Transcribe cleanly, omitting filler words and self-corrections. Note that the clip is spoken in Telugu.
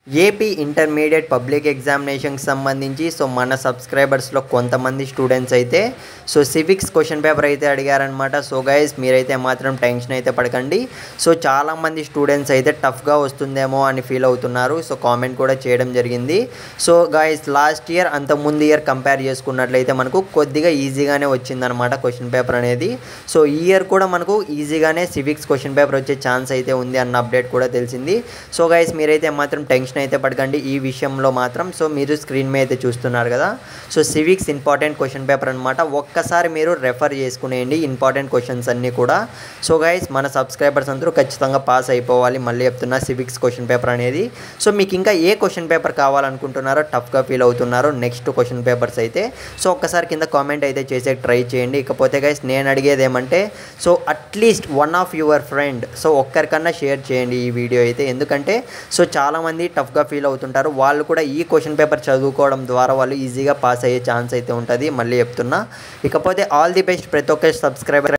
ఏపీ ఇంటర్మీడియట్ పబ్లిక్ ఎగ్జామినేషన్కి సంబంధించి మన సబ్స్క్రైబర్స్లో కొంతమంది స్టూడెంట్స్ అయితే సివిక్స్ క్వశ్చన్ పేపర్ అయితే అడిగారనమాట. గైస్ మీరైతే మాత్రం టెన్షన్ అయితే పడకండి. చాలామంది స్టూడెంట్స్ అయితే టఫ్గా వస్తుందేమో అని ఫీల్ అవుతున్నారు. కామెంట్ కూడా చేయడం జరిగింది. గైస్ లాస్ట్ ఇయర్ అంతకుముందు ఇయర్ కంపేర్ చేసుకున్నట్లయితే మనకు కొద్దిగా ఈజీగానే వచ్చిందనమాట క్వశ్చన్ పేపర్ అనేది. ఈ ఇయర్ కూడా మనకు ఈజీగానే సివిక్స్ క్వశ్చన్ పేపర్ వచ్చే ఛాన్స్ అయితే ఉంది అన్న అప్డేట్ కూడా తెలిసింది. గైస్ మీరైతే మాత్రం టెన్షన్ అయితే పడకండి ఈ విషయంలో మాత్రం. మీరు స్క్రీన్ మీద అయితే చూస్తున్నారు కదా, సివిక్స్ ఇంపార్టెంట్ క్వశ్చన్ పేపర్ అనమాట. ఒక్కసారి మీరు రెఫర్ చేసుకునేయండి ఇంపార్టెంట్ క్వశ్చన్స్ అన్నీ కూడా. గైస్ మన సబ్స్క్రైబర్స్ అందరూ ఖచ్చితంగా పాస్ అయిపోవాలి. మళ్ళీ చెప్తున్నా సివిక్స్ క్వశ్చన్ పేపర్ అనేది. మీకు ఇంకా ఏ క్వశ్చన్ పేపర్ కావాలనుకుంటున్నారో, టఫ్గా ఫీల్ అవుతున్నారో నెక్స్ట్ క్వశ్చన్ పేపర్స్ అయితే ఒక్కసారి కింద కామెంట్ అయితే చేసే ట్రై చేయండి. ఇకపోతే గైస్ నేను అడిగేది ఏమంటే at least one of your friend ఒక్కరికన్నా షేర్ చేయండి ఈ వీడియో అయితే. ఎందుకంటే చాలామంది టఫ్గా ఫీల్ అవుతుంటారు. వాళ్ళు కూడా ఈ క్వశ్చన్ పేపర్ చదువుకోవడం ద్వారా వాళ్ళు ఈజీగా పాస్ అయ్యే ఛాన్స్ అయితే ఉంటుంది. మళ్ళీ చెప్తున్నా. ఇకపోతే ఆల్ ది బెస్ట్ ప్రతి ఒక్క సబ్స్క్రైబర్.